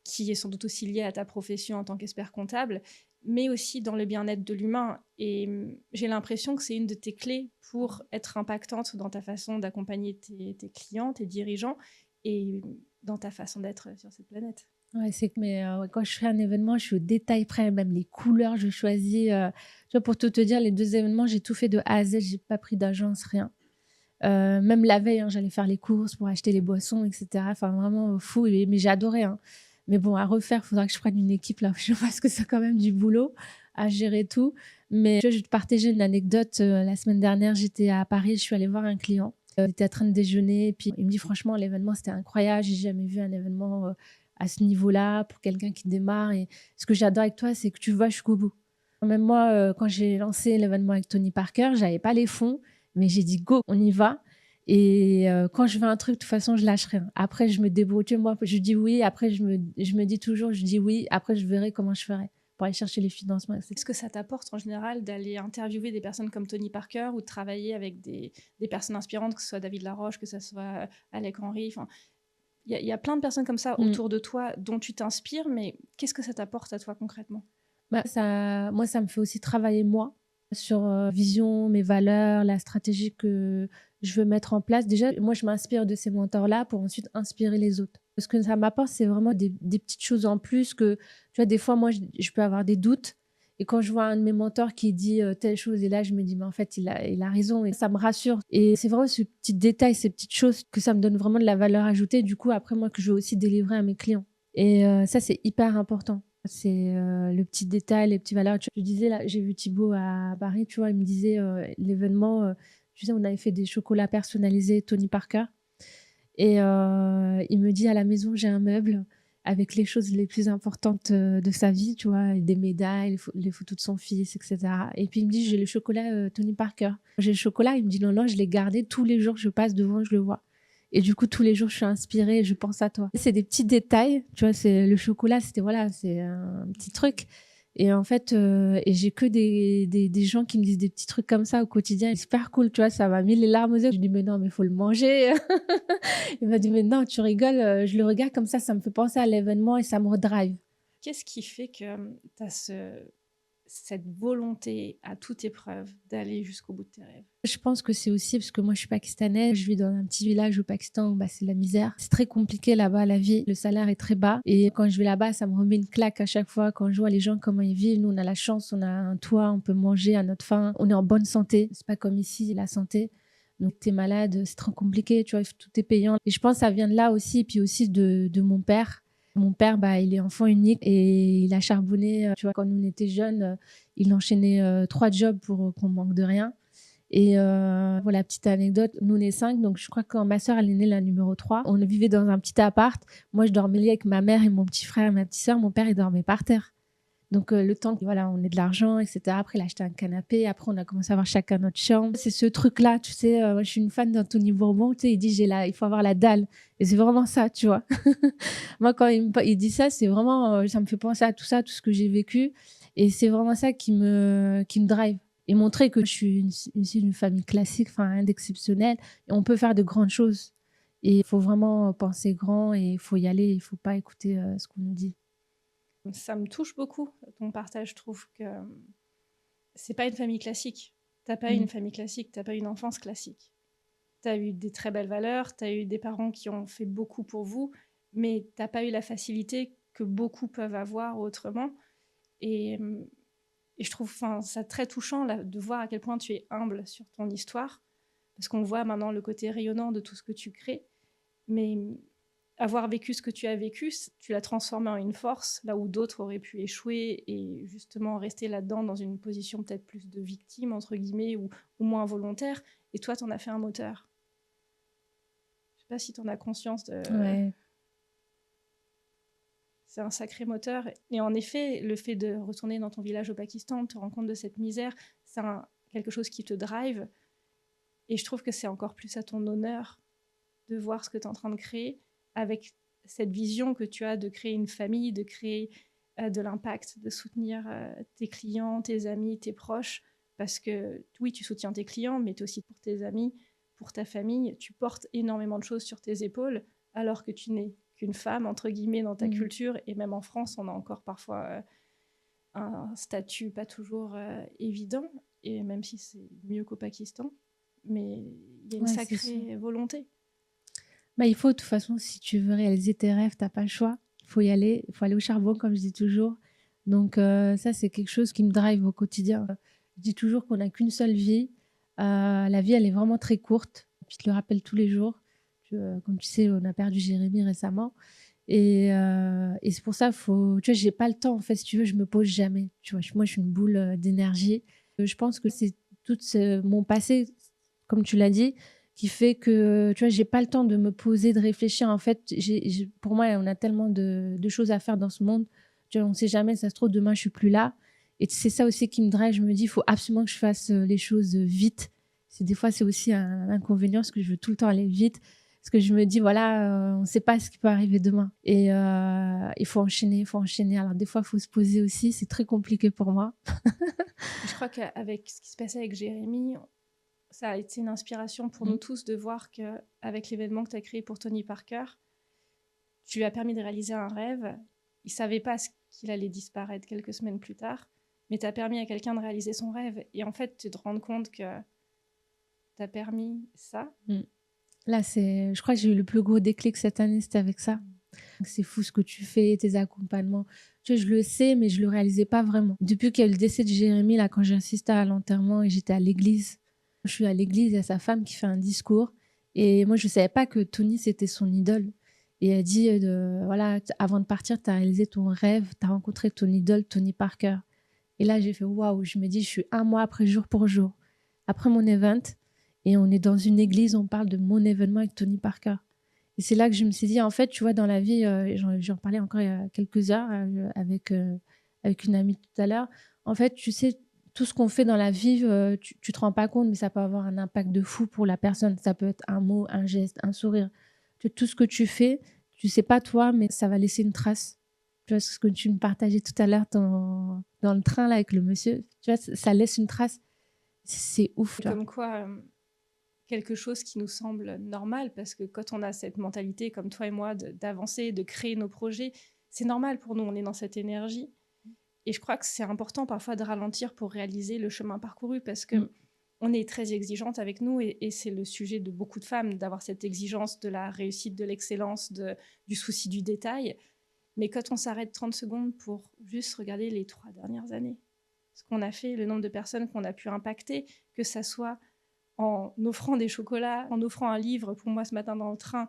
qui est sans doute aussi lié à ta profession en tant qu'expert comptable, mais aussi dans le bien-être de l'humain. Et j'ai l'impression que c'est une de tes clés pour être impactante dans ta façon d'accompagner tes clients, tes dirigeants, et dans ta façon d'être sur cette planète. Ouais, c'est que mais ouais, quand je fais un événement, je suis au détail près, même les couleurs, je choisis, tu vois, pour tout te dire, les 2 événements, j'ai tout fait de A à Z, j'ai pas pris d'agence, rien. Même la veille, hein, j'allais faire les courses pour acheter les boissons et cetera. Enfin, vraiment, fou et mais j'ai adoré, hein. Mais bon, à refaire, il faudra que je prenne une équipe là, parce que c'est quand même du boulot à gérer tout. Mais tu vois, je vais te partager une anecdote, la semaine dernière, j'étais à Paris, je suis allée voir un client. Il était en train de déjeuner et puis il me dit: «Franchement, l'événement, c'était incroyable, j'ai jamais vu un événement, à ce niveau-là pour quelqu'un qui démarre et ce que j'adore avec toi, c'est que tu vas jusqu'au bout». Même moi, quand j'ai lancé l'événement avec Tony Parker, j'avais pas les fonds, mais j'ai dit: «Go, on y va» et quand je veux un truc, de toute façon, je lâche rien. Après, je me débrouille. Tu vois, moi, je dis oui, après je me dis toujours, je dis oui, après je verrai comment je ferai pour aller chercher les financements et Est-ce que ça t'apporte en général d'aller interviewer des personnes comme Tony Parker ou de travailler avec des personnes inspirantes, que ce soit David Laroche, que ce soit Alec Henry, enfin, il y a plein de personnes comme ça Mmh. autour de toi dont tu t'inspires, mais qu'est-ce que ça t'apporte à toi concrètement? Ça me fait aussi travailler moi, sur, vision, mes valeurs, la stratégie que je veux mettre en place. Déjà, moi, je m'inspire de ces mentors-là pour ensuite inspirer les autres. Ce que ça m'apporte, c'est vraiment des petites choses en plus que, tu vois, des fois, moi, je peux avoir des doutes et quand je vois un de mes mentors qui dit, telle chose et là, je me dis: «Mais en fait, il a raison» et ça me rassure et c'est vraiment ce petit détail, ces petites choses que ça me donne vraiment de la valeur ajoutée, du coup, après moi, que je veux aussi délivrer à mes clients et ça, c'est hyper important. C'est, le petit détail, les petites valeurs. Tu disais là, j'ai vu Thibaut à Paris, tu vois? Il me disait, l'événement, tu sais, on avait fait des chocolats personnalisés Tony Parker et il me dit: «À la maison, j'ai un meuble avec les choses les plus importantes, de sa vie», tu vois? Des médailles, les photos de son fils et cetera et puis il me dit: «J'ai le chocolat, Tony Parker». J'ai le chocolat, il me dit: «Non, non, je l'ai gardé tous les jours que je passe devant, je le vois» Et du coup, tous les jours, je suis inspirée et je pense à toi. C'est des petits détails, tu vois, c'est le chocolat, c'est un petit truc. Et en fait, et j'ai que des gens qui me disent des petits trucs comme ça au quotidien. C'est super cool, tu vois, ça m'a mis les larmes aux yeux. Je dis, mais non, mais faut le manger. Il m'a dit, mais non, tu rigoles, je le regarde comme ça me fait penser à l'événement et ça me redrive. Qu'est-ce qui fait que tu as cette volonté à toute épreuve d'aller jusqu'au bout de tes rêves? Je pense que c'est aussi parce que moi, je suis pakistanaise. Je vis dans un petit village au Pakistan où c'est la misère. C'est très compliqué là-bas, la vie. Le salaire est très bas. Et quand je vais là-bas, ça me remet une claque à chaque fois. Quand je vois les gens, comment ils vivent. Nous, on a la chance, on a un toit, on peut manger à notre faim. On est en bonne santé. C'est pas comme ici, la santé. Donc, t'es malade, c'est trop compliqué, tu vois, tout est payant. Et je pense que ça vient de là aussi, puis aussi de mon père. Mon père, il est enfant unique et il a charbonné. Tu vois, quand nous, on était jeunes, il enchaînait 3 jobs pour qu'on manque de rien. Et voilà, petite anecdote, nous on est 5, donc je crois que quand ma sœur elle est née la numéro 3, on vivait dans un petit appart. Moi je dormais lié avec ma mère et mon petit frère et ma petite sœur. Mon père il dormait par terre. Donc le temps que voilà, on ait de l'argent, etc. Après il a acheté un canapé. Après on a commencé à avoir chacun notre chambre. C'est ce truc-là, tu sais. Moi, je suis une fan d'Anthony Bourbon. Tu sais, il dit il faut avoir la dalle. Et c'est vraiment ça, tu vois. Moi quand il dit ça, c'est vraiment, ça me fait penser à tout ça, tout ce que j'ai vécu. Et c'est vraiment ça qui me drive. Et montrer que je suis issue d'une famille classique, enfin rien d'exceptionnel. Et on peut faire de grandes choses. Et il faut vraiment penser grand et il faut y aller. Il ne faut pas écouter ce qu'on nous dit. Ça me touche beaucoup, ton partage. Je trouve que c'est pas une famille classique. T'as pas une famille classique, t'as pas une enfance classique. T'as eu des très belles valeurs, t'as eu des parents qui ont fait beaucoup pour vous, mais t'as pas eu la facilité que beaucoup peuvent avoir autrement. Et je trouve ça très touchant là, de voir à quel point tu es humble sur ton histoire, parce qu'on voit maintenant le côté rayonnant de tout ce que tu crées. Mais avoir vécu ce que tu as vécu, tu l'as transformé en une force, là où d'autres auraient pu échouer et justement rester là-dedans dans une position peut-être plus de victime, entre guillemets, ou moins volontaire. Et toi, tu en as fait un moteur. Je ne sais pas si tu en as conscience de... Ouais. C'est un sacré moteur. Et en effet, le fait de retourner dans ton village au Pakistan, te rendre compte de cette misère, c'est quelque chose qui te drive. Et je trouve que c'est encore plus à ton honneur de voir ce que tu es en train de créer avec cette vision que tu as de créer une famille, de créer de l'impact, de soutenir tes clients, tes amis, tes proches. Parce que oui, tu soutiens tes clients, mais tu aussi pour tes amis, pour ta famille. Tu portes énormément de choses sur tes épaules, alors que tu n'es qu'une femme, entre guillemets, dans ta culture. Et même en France, on a encore parfois un statut pas toujours évident, et même si c'est mieux qu'au Pakistan. Mais il y a une sacrée volonté. Il faut, de toute façon, si tu veux réaliser tes rêves, tu n'as pas le choix. Il faut y aller. Il faut aller au charbon, comme je dis toujours. Donc, ça, c'est quelque chose qui me drive au quotidien. Je dis toujours qu'on n'a qu'une seule vie. La vie, elle est vraiment très courte. Je te le rappelle tous les jours. Comme tu sais, on a perdu Jérémy récemment. Et c'est pour ça, tu vois, j'ai pas le temps. En fait, si tu veux, je me pose jamais. Tu vois, moi, je suis une boule d'énergie. Je pense que c'est tout mon passé, comme tu l'as dit, qui fait que, tu vois, j'ai pas le temps de me poser, de réfléchir. En fait, pour moi, on a tellement de choses à faire dans ce monde. Tu vois, on sait jamais, ça se trouve, demain, je suis plus là. Et c'est ça aussi qui me drive. Je me dis, il faut absolument que je fasse les choses vite. Des fois, c'est aussi un inconvénient, parce que je veux tout le temps aller vite. Parce que je me dis, voilà, on ne sait pas ce qui peut arriver demain. Et il faut enchaîner, il faut enchaîner. Alors, des fois, il faut se poser aussi. C'est très compliqué pour moi. Je crois qu'avec ce qui se passait avec Jérémy, ça a été une inspiration pour nous tous de voir qu'avec l'événement que tu as créé pour Tony Parker, tu lui as permis de réaliser un rêve. Il ne savait pas qu'il allait disparaître quelques semaines plus tard, mais tu as permis à quelqu'un de réaliser son rêve. Et en fait, tu te rends compte que tu as permis ça. Là, je crois que j'ai eu le plus gros déclic cette année, c'était avec ça. C'est fou ce que tu fais, tes accompagnements. Tu vois, je le sais, mais je ne le réalisais pas vraiment. Depuis qu'il y a eu le décès de Jérémy, là, quand j'ai assisté à l'enterrement et j'étais à l'église, je suis à l'église, il y a sa femme qui fait un discours. Et moi, je ne savais pas que Tony, c'était son idole. Et elle dit, voilà, avant de partir, tu as réalisé ton rêve, tu as rencontré ton idole, Tony Parker. Et là, j'ai fait waouh, je me dis, je suis un mois après, jour pour jour, après mon event. Et on est dans une église, on parle de mon événement avec Tony Parker. Et c'est là que je me suis dit, en fait, tu vois, dans la vie, j'en parlais encore il y a quelques heures avec une amie tout à l'heure. En fait, tu sais, tout ce qu'on fait dans la vie, tu te rends pas compte, mais ça peut avoir un impact de fou pour la personne. Ça peut être un mot, un geste, un sourire. Que tout ce que tu fais, tu sais pas toi, mais ça va laisser une trace. Tu vois, ce que tu me partageais tout à l'heure dans le train là, avec le monsieur, tu vois, ça laisse une trace. C'est ouf. Tu vois. Comme quoi, quelque chose qui nous semble normal, parce que quand on a cette mentalité, comme toi et moi, d'avancer, de créer nos projets, c'est normal pour nous, on est dans cette énergie. Et je crois que c'est important parfois de ralentir pour réaliser le chemin parcouru, parce que on est très exigeante avec nous, et c'est le sujet de beaucoup de femmes, d'avoir cette exigence de la réussite, de l'excellence, du souci du détail. Mais quand on s'arrête 30 secondes pour juste regarder les 3 dernières années, ce qu'on a fait, le nombre de personnes qu'on a pu impacter, que ça soit en offrant des chocolats, en offrant un livre pour moi ce matin dans le train,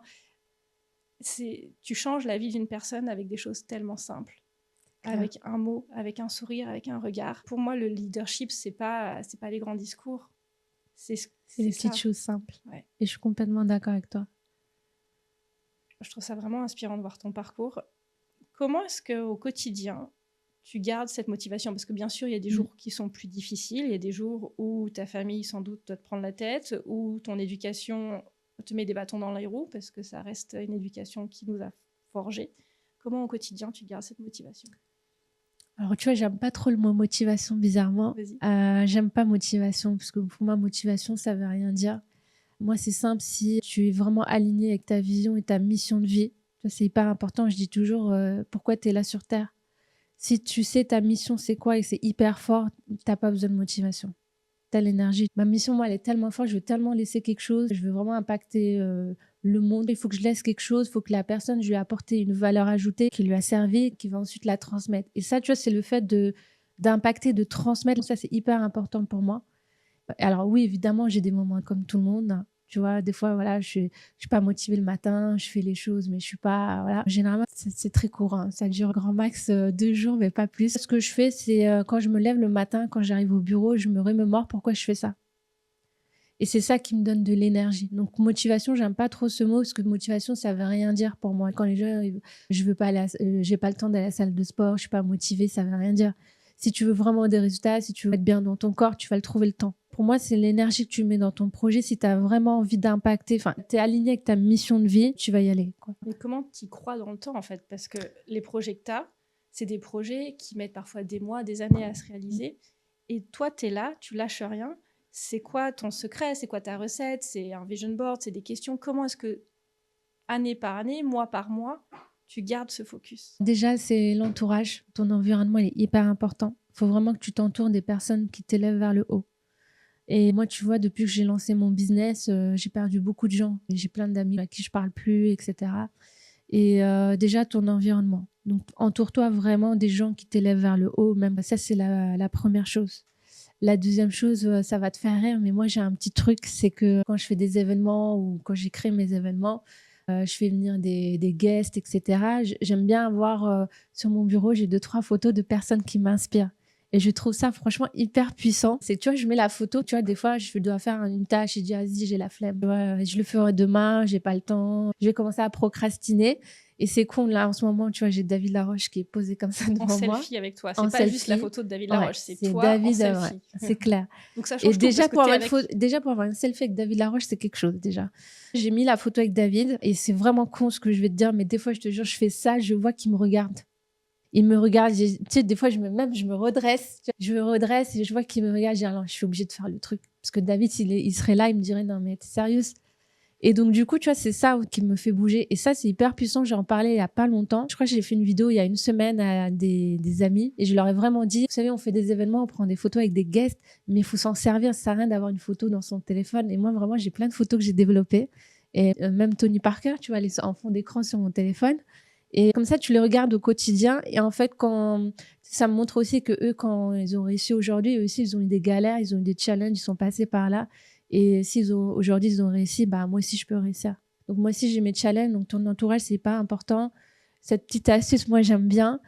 tu changes la vie d'une personne avec des choses tellement simples. Claire. Avec un mot, avec un sourire, avec un regard. Pour moi, le leadership, c'est pas les grands discours. C'est les petites choses simples. Ouais. Et je suis complètement d'accord avec toi. Je trouve ça vraiment inspirant de voir ton parcours. Comment est-ce qu'au quotidien, tu gardes cette motivation? Parce que bien sûr, il y a des jours qui sont plus difficiles. Il y a des jours où ta famille, sans doute, doit te prendre la tête, où ton éducation te met des bâtons dans les roues, parce que ça reste une éducation qui nous a forgés. Comment au quotidien, tu gardes cette motivation? Alors, tu vois, j'aime pas trop le mot motivation, bizarrement. J'aime pas motivation, parce que pour moi, motivation, ça veut rien dire. Moi, c'est simple, si tu es vraiment aligné avec ta vision et ta mission de vie, c'est hyper important. Je dis toujours, pourquoi tu es là sur Terre? Si tu sais ta mission, c'est quoi, et c'est hyper fort, t'as pas besoin de motivation. T'as l'énergie. Ma mission, moi, elle est tellement forte, je veux tellement laisser quelque chose, je veux vraiment impacter le monde. Il faut que je laisse quelque chose, il faut que la personne, je lui ai apporté une valeur ajoutée qui lui a servi, qui va ensuite la transmettre. Et ça, tu vois, c'est le fait d'impacter, de transmettre. Ça, c'est hyper important pour moi. Alors oui, évidemment, j'ai des moments comme tout le monde. Tu vois, des fois, voilà, je suis pas motivée le matin, je fais les choses, mais je suis pas, voilà. Généralement, c'est très courant. Ça dure grand max 2 jours, mais pas plus. Ce que je fais, c'est quand je me lève le matin, quand j'arrive au bureau, je me remémore pourquoi je fais ça. Et c'est ça qui me donne de l'énergie. Donc, motivation, j'aime pas trop ce mot, parce que motivation, ça veut rien dire pour moi. Quand les gens arrivent, je veux pas j'ai pas le temps d'aller à la salle de sport, je suis pas motivée, ça veut rien dire. Si tu veux vraiment des résultats, si tu veux être bien dans ton corps, tu vas le trouver le temps. Pour moi, c'est l'énergie que tu mets dans ton projet. Si tu as vraiment envie d'impacter, tu es aligné avec ta mission de vie, tu vas y aller, quoi. Mais comment tu y crois dans le temps, en fait? Parce que les projets que tu as, c'est des projets qui mettent parfois des mois, des années à se réaliser. Et toi, tu es là, tu lâches rien. C'est quoi ton secret? C'est quoi ta recette? C'est un vision board? C'est des questions. Comment est-ce que, année par année, mois par mois, tu gardes ce focus? Déjà, c'est l'entourage. Ton environnement, il est hyper important. Il faut vraiment que tu t'entoures des personnes qui t'élèvent vers le haut. Et moi, tu vois, depuis que j'ai lancé mon business, j'ai perdu beaucoup de gens. J'ai plein d'amis à qui je parle plus, etc. Et déjà, ton environnement. Donc, entoure-toi vraiment des gens qui t'élèvent vers le haut. Même ça, c'est la première chose. La deuxième chose, ça va te faire rire, mais moi, j'ai un petit truc, c'est que quand je fais des événements ou quand j'écris mes événements, je fais venir des guests, etc. J'aime bien avoir sur mon bureau, j'ai 2-3 photos de personnes qui m'inspirent. Et je trouve ça franchement hyper puissant. C'est, tu vois, je mets la photo, tu vois, des fois, je dois faire une tâche et je dis, vas-y, j'ai la flemme. Ouais, je le ferai demain, j'ai pas le temps. Je vais commencer à procrastiner. Et c'est con, là, en ce moment, tu vois, j'ai David Laroche qui est posé comme ça devant moi. En selfie avec toi. C'est pas juste la photo de David Laroche, c'est toi David, en selfie. Ouais, c'est clair. Donc ça change tout. Déjà, pour avoir une selfie avec David Laroche, c'est quelque chose, déjà. J'ai mis la photo avec David et c'est vraiment con ce que je vais te dire, mais des fois, je te jure, je fais ça, je vois qu'il me regarde. Il me regarde, tu sais, des fois, je me redresse. Je me redresse et je vois qu'il me regarde. Je dis, alors, je suis obligée de faire le truc. Parce que David, il serait là, il me dirait, non, mais t'es sérieuse? Et donc, du coup, tu vois, c'est ça qui me fait bouger. Et ça, c'est hyper puissant. J'en parlais il y a pas longtemps. Je crois que j'ai fait une vidéo il y a une semaine à des amis. Et je leur ai vraiment dit, vous savez, on fait des événements, on prend des photos avec des guests, mais il faut s'en servir. Ça sert à rien d'avoir une photo dans son téléphone. Et moi, vraiment, j'ai plein de photos que j'ai développées. Et même Tony Parker, tu vois, en fond d'écran sur mon téléphone. Et comme ça, tu les regardes au quotidien. Et en fait, ça me montre aussi que eux, quand ils ont réussi aujourd'hui, eux aussi, ils ont eu des galères, ils ont eu des challenges, ils sont passés par là. Et aujourd'hui, ils ont réussi, bah, moi aussi, je peux réussir. Donc, moi aussi, j'ai mes challenges. Donc, ton entourage, c'est pas important. Cette petite astuce, moi, j'aime bien.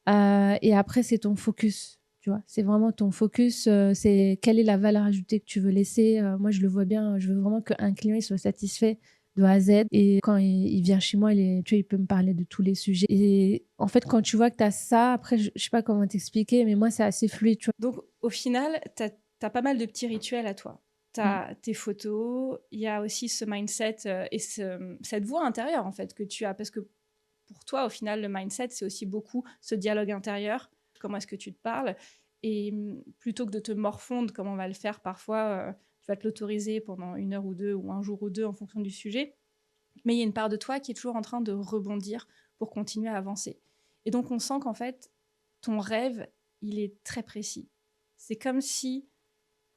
Et après, c'est ton focus. Tu vois, c'est vraiment ton focus. C'est quelle est la valeur ajoutée que tu veux laisser. Moi, je le vois bien. Je veux vraiment qu'un client il soit satisfait de A à Z. Et quand il vient chez moi, tu vois, il peut me parler de tous les sujets. Et en fait, quand tu vois que tu as ça, après, je sais pas comment t'expliquer, mais moi, c'est assez fluide. Tu vois. Donc, au final, tu as pas mal de petits rituels à toi. tu as tes photos, il y a aussi ce mindset et cette voix intérieure, en fait, que tu as. Parce que pour toi, au final, le mindset, c'est aussi beaucoup ce dialogue intérieur. Comment est-ce que tu te parles? Et plutôt que de te morfondre, comme on va le faire parfois, tu vas te l'autoriser pendant 1 heure ou 2 ou un jour ou 2 en fonction du sujet. Mais il y a une part de toi qui est toujours en train de rebondir pour continuer à avancer. Et donc, on sent qu'en fait, ton rêve, il est très précis. C'est comme si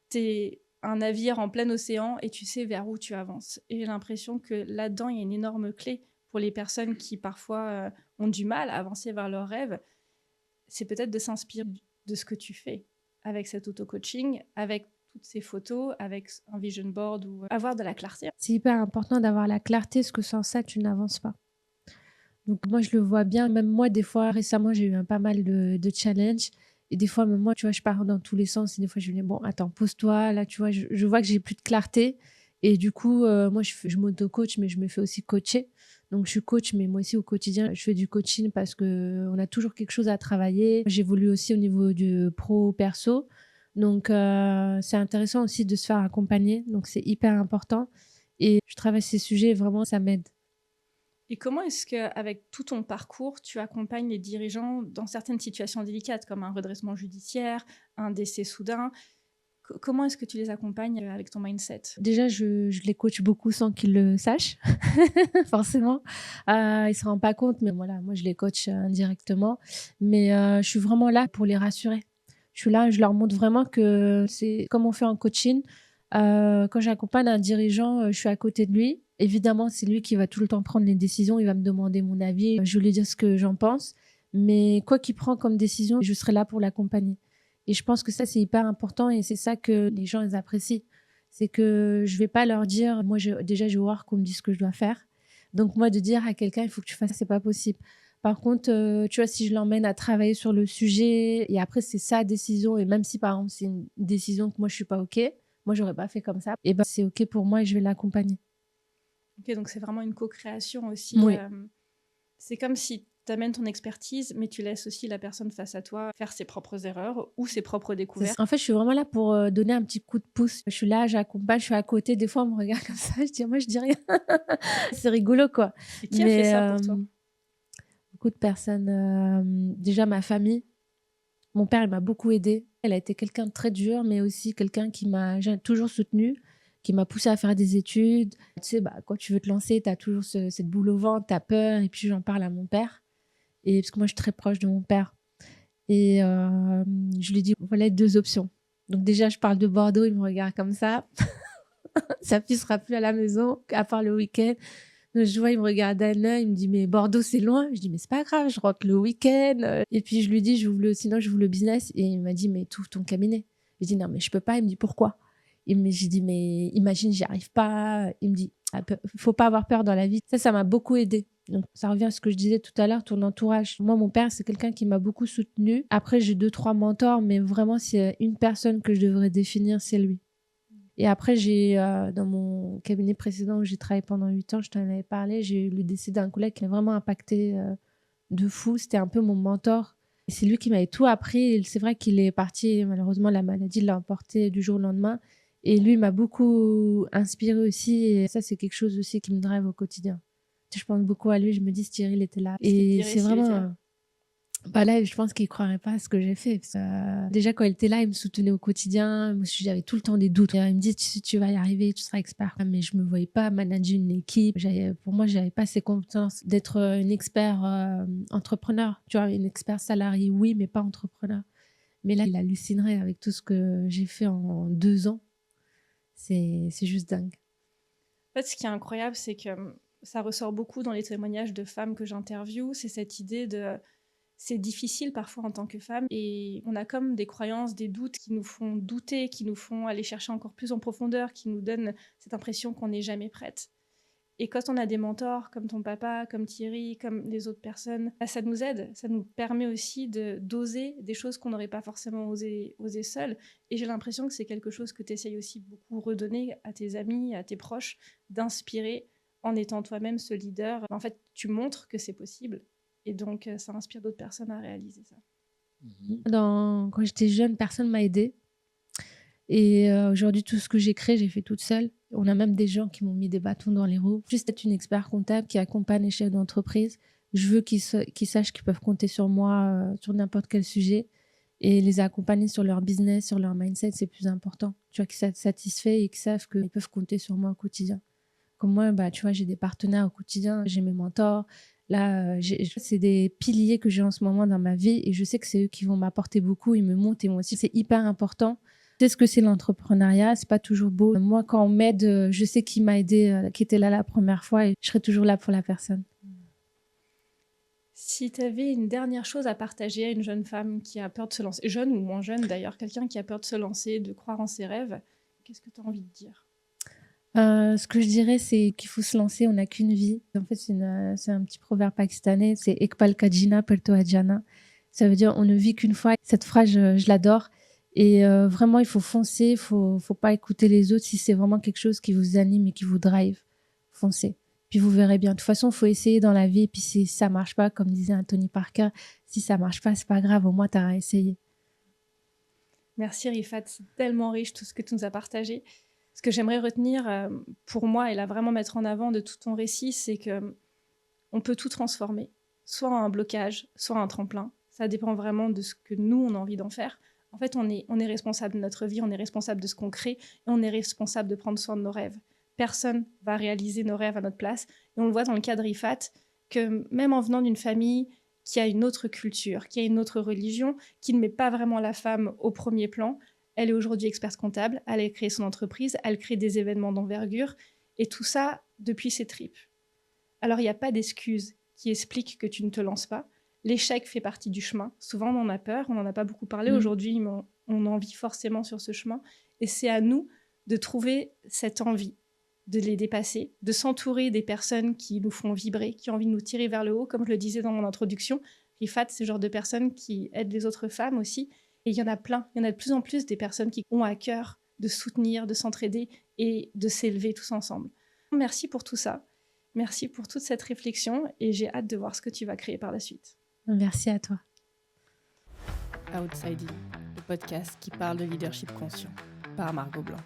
tu es un navire en plein océan et tu sais vers où tu avances. Et j'ai l'impression que là-dedans, il y a une énorme clé pour les personnes qui parfois ont du mal à avancer vers leur rêve. C'est peut-être de s'inspirer de ce que tu fais avec cet auto-coaching, avec toutes ces photos, avec un vision board ou avoir de la clarté. C'est hyper important d'avoir la clarté, parce que sans ça, tu n'avances pas. Donc moi, je le vois bien. Même moi, des fois, récemment, j'ai eu pas mal de challenges. Et des fois, même moi, tu vois, je pars dans tous les sens. Et des fois, je me dis, bon, attends, pose-toi. Là, tu vois, je vois que j'ai plus de clarté. Et du coup, moi, je m'auto-coach, mais je me fais aussi coacher. Donc, je suis coach, mais moi aussi, au quotidien, je fais du coaching parce que on a toujours quelque chose à travailler. J'évolue aussi au niveau du pro-perso. Donc, c'est intéressant aussi de se faire accompagner. Donc, c'est hyper important. Et je travaille ces sujets et vraiment, ça m'aide. Et comment est-ce qu'avec tout ton parcours, tu accompagnes les dirigeants dans certaines situations délicates, comme un redressement judiciaire, un décès soudain? Comment est-ce que tu les accompagnes avec ton mindset? Déjà, je les coach beaucoup sans qu'ils le sachent, forcément. Ils se rendent pas compte, mais voilà, moi, je les coach indirectement. Mais je suis vraiment là pour les rassurer. Je suis là, je leur montre vraiment que c'est comme on fait en coaching. Quand j'accompagne un dirigeant, je suis à côté de lui. Évidemment, c'est lui qui va tout le temps prendre les décisions. Il va me demander mon avis. Je vais lui dire ce que j'en pense. Mais quoi qu'il prend comme décision, je serai là pour l'accompagner. Et je pense que ça, c'est hyper important et c'est ça que les gens, ils apprécient. C'est que je vais pas leur dire, moi, déjà, je vais voir qu'on me dise ce que je dois faire. Donc, moi, de dire à quelqu'un, il faut que tu fasses ça, c'est pas possible. Par contre, tu vois, si je l'emmène à travailler sur le sujet et après, c'est sa décision, et même si, par exemple, c'est une décision que moi, je suis pas OK, moi, j'aurais pas fait comme ça, et ben, c'est OK pour moi et je vais l'accompagner. Ok, donc c'est vraiment une co-création aussi. Oui. C'est comme si tu amènes ton expertise, mais tu laisses aussi la personne face à toi faire ses propres erreurs ou ses propres découvertes. En fait, je suis vraiment là pour donner un petit coup de pouce. Je suis là, j'accompagne, je suis à côté. Des fois, on me regarde comme ça, je dis, moi, je dis rien. C'est rigolo, quoi. Et qui a fait Mais ça pour toi? beaucoup de personnes, déjà ma famille. Mon père, il m'a beaucoup aidé. Elle a été quelqu'un de très dur, mais aussi quelqu'un qui m'a toujours soutenu, qui m'a poussé à faire des études. Tu sais, bah, quand tu veux te lancer, tu as toujours cette boule au ventre, tu as peur. Et puis, j'en parle à mon père. Et parce que moi, je suis très proche de mon père. Et je lui dis, voilà 2 options. Donc déjà, je parle de Bordeaux, il me regarde comme ça. Sa fille sera plus à la maison, à part le week-end. Donc, je vois, il me regarde d'un œil, il me dit, mais Bordeaux, c'est loin. Je dis, mais c'est pas grave, je rentre le week-end. Et puis, je lui dis, sinon, j'ouvre le business. Et il m'a dit, mais tu ouvres ton cabinet. Je dis, non, mais je peux pas. Il me dit, pourquoi? J'ai dit, mais imagine, j'y arrive pas. Il me dit, faut pas avoir peur dans la vie. Ça m'a beaucoup aidé. Donc, ça revient à ce que je disais tout à l'heure, ton entourage. Moi, mon père, c'est quelqu'un qui m'a beaucoup soutenue. Après, j'ai 2, 3 mentors, mais vraiment, c'est une personne que je devrais définir, c'est lui. Et après, dans mon cabinet précédent où j'ai travaillé pendant 8 ans, je t'en avais parlé, j'ai eu le décès d'un collègue qui m'a vraiment impacté de fou. C'était un peu mon mentor. Et c'est lui qui m'avait tout appris. Et c'est vrai qu'il est parti, malheureusement, la maladie l'a emporté du jour au lendemain. Et lui m'a beaucoup inspiré aussi. Et ça, c'est quelque chose aussi qui me drive au quotidien. Je pense beaucoup à lui. Je me dis, Cyril était là. Qu'est-ce qu'il te Et dirait c'est s'il était vraiment. là? Bah là, je pense qu'il croirait pas à ce que j'ai fait. Parce que, déjà, quand il était là, il me soutenait au quotidien. Moi, j'avais tout le temps des doutes. Il me dit, tu vas y arriver, tu seras expert. Mais je me voyais pas manager une équipe. Pour moi, j'avais pas ces compétences d'être une expert entrepreneur. Tu vois, une expert salarié, oui, mais pas entrepreneur. Mais là, il hallucinerait avec tout ce que j'ai fait en 2 ans. C'est juste dingue. En fait, ce qui est incroyable, c'est que ça ressort beaucoup dans les témoignages de femmes que j'interviewe. C'est cette idée de c'est difficile parfois en tant que femme et on a comme des croyances, des doutes qui nous font douter, qui nous font aller chercher encore plus en profondeur, qui nous donnent cette impression qu'on n'est jamais prête. Et quand on a des mentors comme ton papa, comme Thierry, comme les autres personnes, bah, ça nous aide, ça nous permet aussi d'oser des choses qu'on n'aurait pas forcément osé seul. Et j'ai l'impression que c'est quelque chose que tu essayes aussi beaucoup redonner à tes amis, à tes proches, d'inspirer en étant toi-même ce leader. En fait, tu montres que c'est possible et donc ça inspire d'autres personnes à réaliser ça. Quand j'étais jeune, personne m'a aidée. Et aujourd'hui, tout ce que j'ai créé, j'ai fait toute seule. On a même des gens qui m'ont mis des bâtons dans les roues. Juste être une expert comptable qui accompagne les chefs d'entreprise. Je veux qu'ils sachent qu'ils peuvent compter sur moi sur n'importe quel sujet et les accompagner sur leur business, sur leur mindset, c'est plus important. Tu vois, qu'ils soient satisfaits et qu'ils savent qu'ils peuvent compter sur moi au quotidien. Comme moi, tu vois, j'ai des partenaires au quotidien, j'ai mes mentors. Là, c'est des piliers que j'ai en ce moment dans ma vie et je sais que c'est eux qui vont m'apporter beaucoup. Ils me montent et moi aussi, c'est hyper important. Je sais ce que c'est l'entrepreneuriat, c'est pas toujours beau. Moi, quand on m'aide, je sais qui m'a aidé, qui était là la première fois et je serai toujours là pour la personne. Si tu avais une dernière chose à partager à une jeune femme qui a peur de se lancer, jeune ou moins jeune d'ailleurs, quelqu'un qui a peur de se lancer, de croire en ses rêves, qu'est-ce que tu as envie de dire ? Ce que je dirais, c'est qu'il faut se lancer, on n'a qu'une vie. En fait, c'est un petit proverbe pakistanais, c'est Ekpal Kajina Perto Ajana. Ça veut dire on ne vit qu'une fois. Cette phrase, je l'adore. Et vraiment, il faut foncer, faut pas écouter les autres. Si c'est vraiment quelque chose qui vous anime et qui vous drive, foncez. Puis vous verrez bien. De toute façon, il faut essayer dans la vie. Et puis si ça marche pas, comme disait Anthony Parker, si ça marche pas, c'est pas grave, au moins tu auras essayé. Merci Rifat, c'est tellement riche tout ce que tu nous as partagé. Ce que j'aimerais retenir pour moi et là vraiment mettre en avant de tout ton récit, c'est que on peut tout transformer, soit un blocage, soit un tremplin. Ça dépend vraiment de ce que nous, on a envie d'en faire. En fait, on est responsable de notre vie, on est responsable de ce qu'on crée et on est responsable de prendre soin de nos rêves. Personne va réaliser nos rêves à notre place. Et on le voit dans le cas de Rifat, que même en venant d'une famille qui a une autre culture, qui a une autre religion, qui ne met pas vraiment la femme au premier plan, elle est aujourd'hui experte comptable, elle a créé son entreprise, elle crée des événements d'envergure, et tout ça depuis ses tripes. Alors, il n'y a pas d'excuse qui explique que tu ne te lances pas. L'échec fait partie du chemin. Souvent, on en a peur, on n'en a pas beaucoup parlé aujourd'hui, mais on en vit forcément sur ce chemin. Et c'est à nous de trouver cette envie, de les dépasser, de s'entourer des personnes qui nous font vibrer, qui ont envie de nous tirer vers le haut. Comme je le disais dans mon introduction, Rifat, c'est le genre de personnes qui aident les autres femmes aussi. Et il y en a plein. Il y en a de plus en plus des personnes qui ont à cœur de soutenir, de s'entraider et de s'élever tous ensemble. Merci pour tout ça. Merci pour toute cette réflexion et j'ai hâte de voir ce que tu vas créer par la suite. Merci à toi. Outsiding, le podcast qui parle de leadership conscient par Margot Blanc.